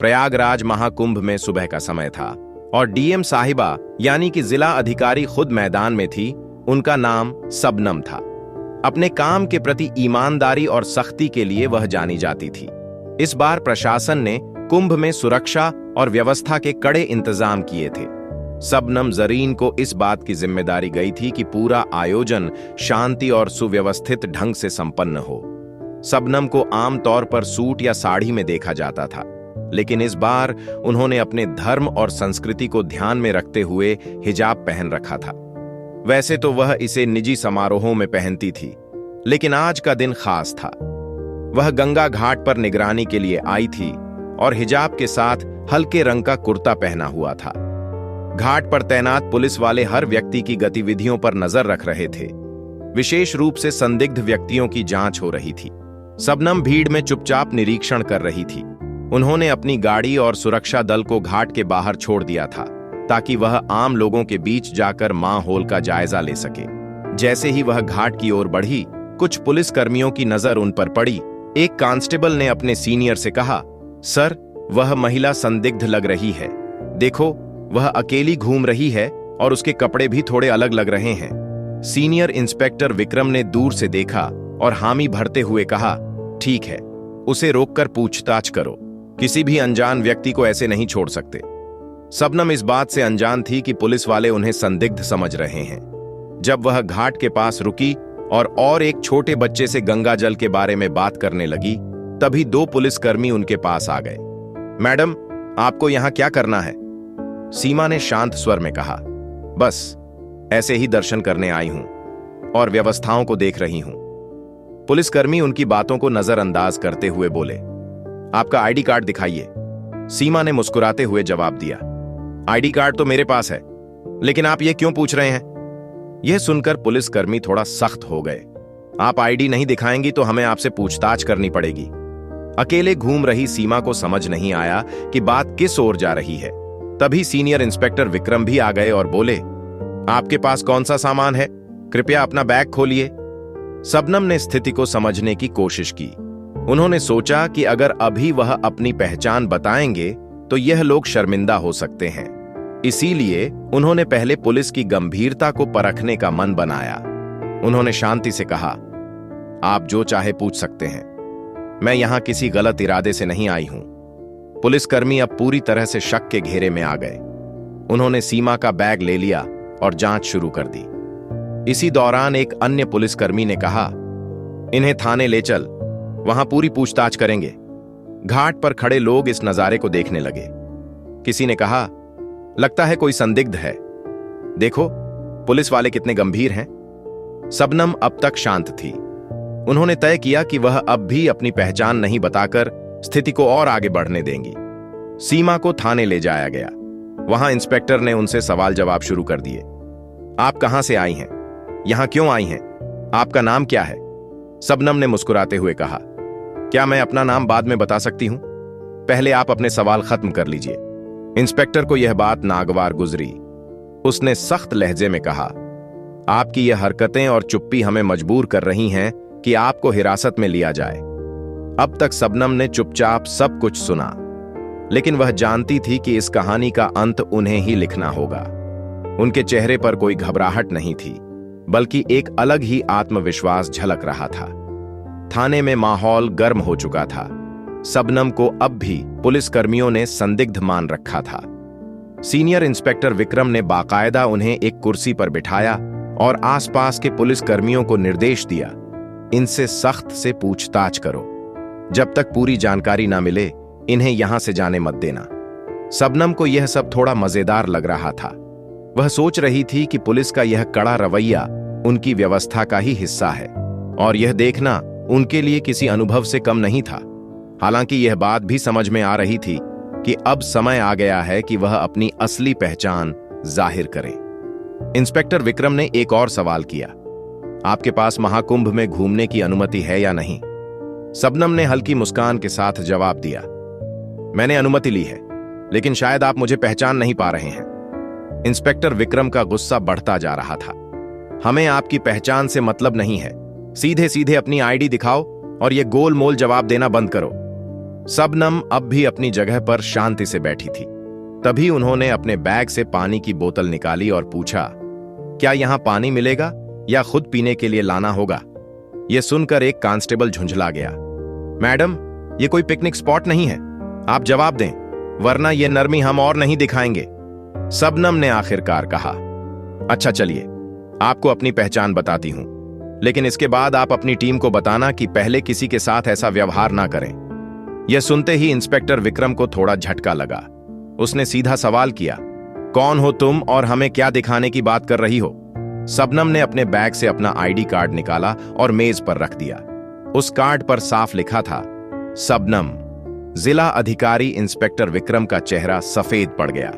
प्रयागराज महाकुंभ में सुबह का समय था और डीएम साहिबा यानी कि जिला अधिकारी खुद मैदान में थी। उनका नाम सबनम था। अपने काम के प्रति ईमानदारी और सख्ती के लिए वह जानी जाती थी। इस बार प्रशासन ने कुंभ में सुरक्षा और व्यवस्था के कड़े इंतजाम किए थे। सबनम जरीन को इस बात की जिम्मेदारी गई थी कि पूरा आयोजन शांति और सुव्यवस्थित ढंग से संपन्न हो। सबनम को आमतौर पर सूट या साड़ी में देखा जाता था, लेकिन इस बार उन्होंने अपने धर्म और संस्कृति को ध्यान में रखते हुए हिजाब पहन रखा था। वैसे तो वह इसे निजी समारोहों में पहनती थी, लेकिन आज का दिन खास था। वह गंगा घाट पर निगरानी के लिए आई थी और हिजाब के साथ हल्के रंग का कुर्ता पहना हुआ था। घाट पर तैनात पुलिस वाले हर व्यक्ति की गतिविधियों पर नजर रख रहे थे। विशेष रूप से संदिग्ध व्यक्तियों की जांच हो रही थी। सबनम भीड़ में चुपचाप निरीक्षण कर रही थी। उन्होंने अपनी गाड़ी और सुरक्षा दल को घाट के बाहर छोड़ दिया था ताकि वह आम लोगों के बीच जाकर माहौल का जायजा ले सके। जैसे ही वह घाट की ओर बढ़ी, कुछ पुलिसकर्मियों की नजर उन पर पड़ी। एक कांस्टेबल ने अपने सीनियर से कहा, सर, वह महिला संदिग्ध लग रही है। देखो, वह अकेली घूम रही है और उसके कपड़े भी थोड़े अलग लग रहे हैं। सीनियर इंस्पेक्टर विक्रम ने दूर से देखा और हामी भरते हुए कहा, ठीक है, उसे रोककर पूछताछ करो। किसी भी अनजान व्यक्ति को ऐसे नहीं छोड़ सकते। सबनम इस बात से अनजान थी कि पुलिस वाले उन्हें संदिग्ध समझ रहे हैं। जब वह घाट के पास रुकी और एक छोटे बच्चे से गंगा जल के बारे में बात करने लगी, तभी दो पुलिसकर्मी उनके पास आ गए। मैडम, आपको यहां क्या करना है? सीमा ने शांत स्वर में कहा, बस ऐसे ही दर्शन करने आई हूं और व्यवस्थाओं को देख रही हूं। पुलिसकर्मी उनकी बातों को नजरअंदाज करते हुए बोले, आपका आईडी कार्ड दिखाइए। सीमा ने मुस्कुराते हुए जवाब दिया, आईडी कार्ड तो मेरे पास है, लेकिन आप ये क्यों पूछ रहे हैं? यह सुनकर पुलिसकर्मी थोड़ा सख्त हो गए। आप आईडी नहीं दिखाएंगी तो हमें आपसे पूछताछ करनी पड़ेगी। अकेले घूम रही सीमा को समझ नहीं आया कि बात किस ओर जा रही है। तभी सीनियर इंस्पेक्टर विक्रम भी आ गए और बोले, आपके पास कौन सा सामान है? कृपया अपना बैग खोलिए। सबनम ने स्थिति को समझने की कोशिश की। उन्होंने सोचा कि अगर अभी वह अपनी पहचान बताएंगे तो यह लोग शर्मिंदा हो सकते हैं। इसीलिए उन्होंने पहले पुलिस की गंभीरता को परखने का मन बनाया। उन्होंने शांति से कहा, आप जो चाहे पूछ सकते हैं, मैं यहां किसी गलत इरादे से नहीं आई हूं। पुलिसकर्मी अब पूरी तरह से शक के घेरे में आ गए। उन्होंने सीमा का बैग ले लिया और जांच शुरू कर दी। इसी दौरान एक अन्य पुलिसकर्मी ने कहा, इन्हें थाने ले चल, वहां पूरी पूछताछ करेंगे। घाट पर खड़े लोग इस नजारे को देखने लगे। किसी ने कहा, लगता है कोई संदिग्ध है। देखो, पुलिस वाले कितने गंभीर हैं। सबनम अब तक शांत थी। उन्होंने तय किया कि वह अब भी अपनी पहचान नहीं बताकर स्थिति को और आगे बढ़ने देंगी। सीमा को थाने ले जाया गया। वहां इंस्पेक्टर ने उनसे सवाल जवाब शुरू कर दिए। आप कहां से आई हैं? यहां क्यों आई हैं? आपका नाम क्या है? सबनम ने मुस्कुराते हुए कहा, क्या मैं अपना नाम बाद में बता सकती हूं? पहले आप अपने सवाल खत्म कर लीजिए। इंस्पेक्टर को यह बात नागवार गुजरी। उसने सख्त लहजे में कहा, आपकी यह हरकतें और चुप्पी हमें मजबूर कर रही हैं कि आपको हिरासत में लिया जाए। अब तक सबनम ने चुपचाप सब कुछ सुना, लेकिन वह जानती थी कि इस कहानी का अंत उन्हें ही लिखना होगा। उनके चेहरे पर कोई घबराहट नहीं थी, बल्कि एक अलग ही आत्मविश्वास झलक रहा था। थाने में माहौल गर्म हो चुका था। सबनम को अब भी पुलिसकर्मियों ने संदिग्ध मान रखा था। सीनियर इंस्पेक्टर विक्रम ने बाकायदा उन्हें एक कुर्सी पर बिठाया और आसपास के पुलिसकर्मियों को निर्देश दिया, इनसे सख्त से पूछताछ करो। जब तक पूरी जानकारी ना मिले, इन्हें यहां से जाने मत देना। सबनम को यह सब थोड़ा मजेदार लग रहा था। वह सोच रही थी कि पुलिस का यह कड़ा रवैया उनकी व्यवस्था का ही हिस्सा है और यह देखना उनके लिए किसी अनुभव से कम नहीं था। हालांकि यह बात भी समझ में आ रही थी कि अब समय आ गया है कि वह अपनी असली पहचान जाहिर करे। इंस्पेक्टर विक्रम ने एक और सवाल किया, आपके पास महाकुंभ में घूमने की अनुमति है या नहीं? सबनम ने हल्की मुस्कान के साथ जवाब दिया, मैंने अनुमति ली है, लेकिन शायद आप मुझे पहचान नहीं पा रहे हैं। इंस्पेक्टर विक्रम का गुस्सा बढ़ता जा रहा था। हमें आपकी पहचान से मतलब नहीं है, सीधे सीधे अपनी आईडी दिखाओ और यह गोलमोल जवाब देना बंद करो। सबनम अब भी अपनी जगह पर शांति से बैठी थी। तभी उन्होंने अपने बैग से पानी की बोतल निकाली और पूछा, क्या यहां पानी मिलेगा या खुद पीने के लिए लाना होगा? यह सुनकर एक कांस्टेबल झुंझला गया। मैडम, यह कोई पिकनिक स्पॉट नहीं है, आप जवाब दें, वरना यह नरमी हम और नहीं दिखाएंगे। सबनम ने आखिरकार कहा। अच्छा चलिए, आपको अपनी पहचान बताती हूं, लेकिन इसके बाद आप अपनी टीम को बताना कि पहले किसी के साथ ऐसा व्यवहार ना करें। यह सुनते ही इंस्पेक्टर विक्रम को थोड़ा झटका लगा। उसने सीधा सवाल किया, कौन हो तुम और हमें क्या दिखाने की बात कर रही हो? सबनम ने अपने बैग से अपना आईडी कार्ड निकाला और मेज पर रख दिया। उस कार्ड पर साफ लिखा था, सबनम। जिला अधिकारी इंस्पेक्टर विक्रम का चेहरा सफेद पड़ गया।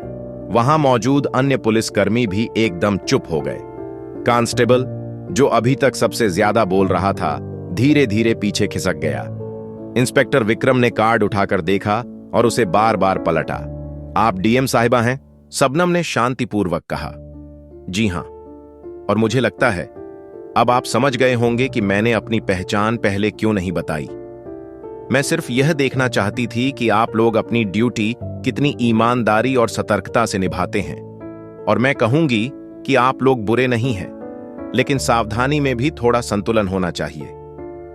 वहां मौजूद अन्य पुलिसकर्मी भी एकदम चुप हो गए। कांस्टेबल, जो अभी तक सबसे ज्यादा बोल रहा था, धीरे धीरे पीछे खिसक गया। इंस्पेक्टर विक्रम ने कार्ड उठाकर देखा और उसे बार बार पलटा। आप डीएम साहिबा हैं? सबनम ने शांतिपूर्वक कहा। जी हां, और मुझे लगता है अब आप समझ गए होंगे कि मैंने अपनी पहचान पहले क्यों नहीं बताई। मैं सिर्फ यह देखना चाहती थी कि आप लोग अपनी ड्यूटी कितनी ईमानदारी और सतर्कता से निभाते हैं। और मैं कहूंगी कि आप लोग बुरे नहीं हैं, लेकिन सावधानी में भी थोड़ा संतुलन होना चाहिए।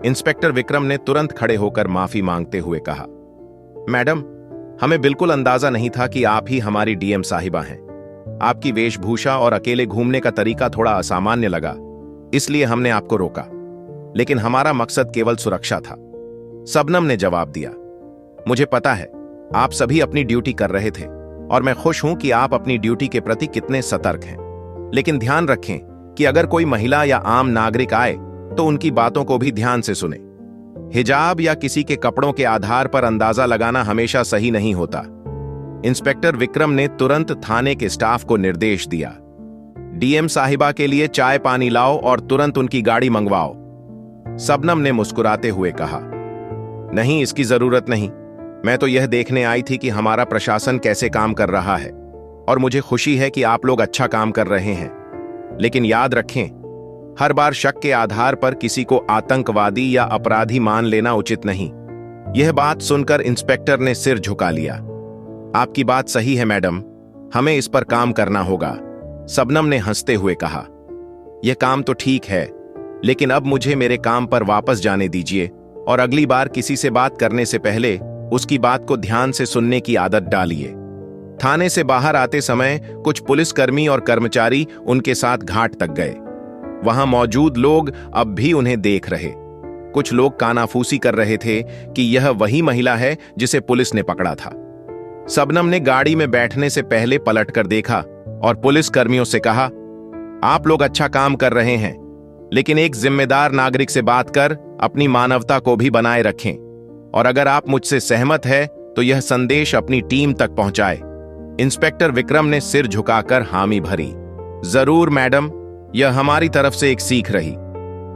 इंस्पेक्टर विक्रम ने तुरंत खड़े होकर माफी मांगते हुए कहा, मैडम, हमें बिल्कुल अंदाजा नहीं था कि आप ही हमारी डीएम साहिबा हैं। आपकी वेशभूषा और अकेले घूमने का तरीका थोड़ा असामान्य लगा, इसलिए हमने आपको रोका, लेकिन हमारा मकसद केवल सुरक्षा था। सबनम ने जवाब दिया, मुझे पता है आप सभी अपनी ड्यूटी कर रहे थे और मैं खुश हूं कि आप अपनी ड्यूटी के प्रति कितने सतर्क हैं। लेकिन ध्यान रखें कि अगर कोई महिला या आम नागरिक आए तो उनकी बातों को भी ध्यान से सुने। हिजाब या किसी के कपड़ों के आधार पर अंदाजा लगाना हमेशा सही नहीं होता। इंस्पेक्टर विक्रम ने तुरंत थाने के स्टाफ को निर्देश दिया, डीएम साहिबा के लिए चाय पानी लाओ और तुरंत उनकी गाड़ी मंगवाओ। सबनम ने मुस्कुराते हुए कहा, नहीं, इसकी जरूरत नहीं। मैं तो यह देखने आई थी कि हमारा प्रशासन कैसे काम कर रहा है, और मुझे खुशी है कि आप लोग अच्छा काम कर रहे हैं। लेकिन याद रखें, हर बार शक के आधार पर किसी को आतंकवादी या अपराधी मान लेना उचित नहीं। यह बात सुनकर इंस्पेक्टर ने सिर झुका लिया। आपकी बात सही है मैडम, हमें इस पर काम करना होगा, सबनम ने हंसते हुए कहा। यह काम तो ठीक है, लेकिन अब मुझे मेरे काम पर वापस जाने दीजिए और अगली बार किसी से बात करने से पहले उसकी बात को ध्यान से सुनने की आदत डालिए। थाने से बाहर आते समय कुछ पुलिसकर्मी और कर्मचारी उनके साथ घाट तक गए। वहां मौजूद लोग अब भी उन्हें देख रहे। कुछ लोग कानाफूसी कर रहे थे कि यह वही महिला है जिसे पुलिस ने पकड़ा था। सबनम ने गाड़ी में बैठने से पहले पलटकर देखा और पुलिसकर्मियों से कहा, आप लोग अच्छा काम कर रहे हैं, लेकिन एक जिम्मेदार नागरिक से बात कर अपनी मानवता को भी बनाए रखें, और अगर आप मुझसे सहमत हैं तो यह संदेश अपनी टीम तक पहुंचाए। इंस्पेक्टर विक्रम ने सिर झुकाकर हामी भरी। जरूर मैडम, यह हमारी तरफ से एक सीख रही।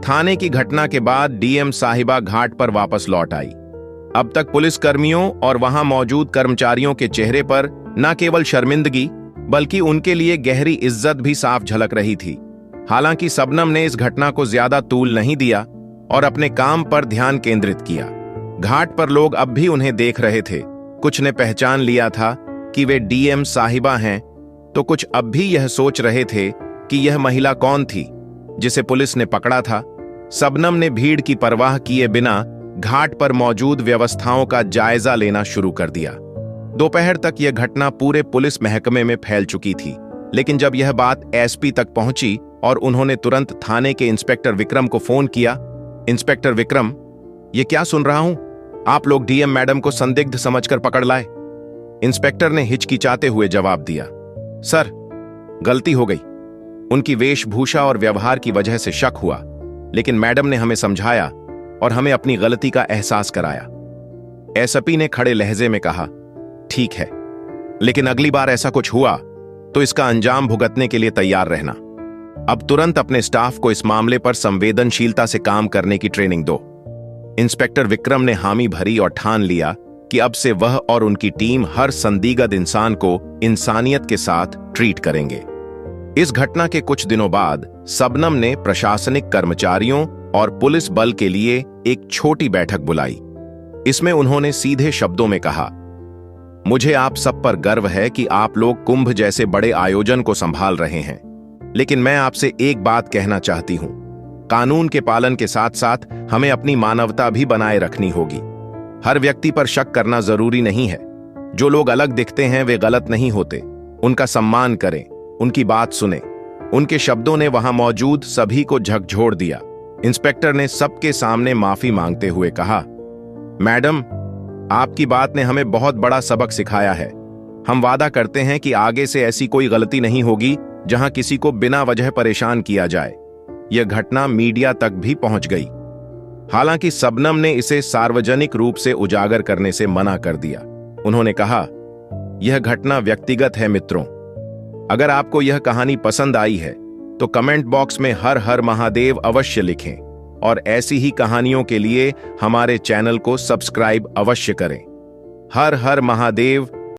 थाने की घटना के बाद डीएम साहिबा घाट पर वापस लौट आई। अब तक पुलिसकर्मियों और वहां मौजूद कर्मचारियों के चेहरे पर न केवल शर्मिंदगी बल्कि उनके लिए गहरी इज्जत भी साफ झलक रही थी। हालांकि सबनम ने इस घटना को ज्यादा तूल नहीं दिया और अपने काम पर ध्यान केंद्रित किया। घाट पर लोग अब भी उन्हें देख रहे थे। कुछ ने पहचान लिया था कि वे डीएम साहिबा हैं, तो कुछ अब भी यह सोच रहे थे कि यह महिला कौन थी जिसे पुलिस ने पकड़ा था। सबनम ने भीड़ की परवाह किए बिना घाट पर मौजूद व्यवस्थाओं का जायजा लेना शुरू कर दिया। दोपहर तक यह घटना पूरे पुलिस महकमे में फैल चुकी थी, लेकिन जब यह बात एसपी तक पहुंची और उन्होंने तुरंत थाने के इंस्पेक्टर विक्रम को फोन किया, इंस्पेक्टर विक्रम, ये क्या सुन रहा हूं? आप लोग डीएम मैडम को संदिग्ध समझकर पकड़ लाए। इंस्पेक्टर ने हिचकिचाते हुए जवाब दिया, सर, गलती हो गई। उनकी वेशभूषा और व्यवहार की वजह से शक हुआ, लेकिन मैडम ने हमें समझाया और हमें अपनी गलती का एहसास कराया। एसपी ने खड़े लहजे में कहा, ठीक है, लेकिन अगली बार ऐसा कुछ हुआ तो इसका अंजाम भुगतने के लिए तैयार रहना। अब तुरंत अपने स्टाफ को इस मामले पर संवेदनशीलता से काम करने की ट्रेनिंग दो। इंस्पेक्टर विक्रम ने हामी भरी और ठान लिया कि अब से वह और उनकी टीम हर संदिग्ध इंसान को इंसानियत के साथ ट्रीट करेंगे। इस घटना के कुछ दिनों बाद सबनम ने प्रशासनिक कर्मचारियों और पुलिस बल के लिए एक छोटी बैठक बुलाई। इसमें उन्होंने सीधे शब्दों में कहा, मुझे आप सब पर गर्व है कि आप लोग कुंभ जैसे बड़े आयोजन को संभाल रहे हैं, लेकिन मैं आपसे एक बात कहना चाहती हूं। कानून के पालन के साथ साथ हमें अपनी मानवता भी बनाए रखनी होगी। हर व्यक्ति पर शक करना जरूरी नहीं है। जो लोग अलग दिखते हैं वे गलत नहीं होते। उनका सम्मान करें, उनकी बात सुने। उनके शब्दों ने वहां मौजूद सभी को झकझोर दिया। इंस्पेक्टर ने सबके सामने माफी मांगते हुए कहा, मैडम, आपकी बात ने हमें बहुत बड़ा सबक सिखाया है। हम वादा करते हैं कि आगे से ऐसी कोई गलती नहीं होगी जहां किसी को बिना वजह परेशान किया जाए। यह घटना मीडिया तक भी पहुंच गई। हालांकि सबनम ने इसे सार्वजनिक रूप से उजागर करने से मना कर दिया। उन्होंने कहा, यह घटना व्यक्तिगत है मित्रों। अगर आपको यह कहानी पसंद आई है तो कमेंट बॉक्स में हर हर महादेव अवश्य लिखें और ऐसी ही कहानियों के लिए हमारे चैनल को सब्सक्राइब अवश्य करें। हर हर महादेव।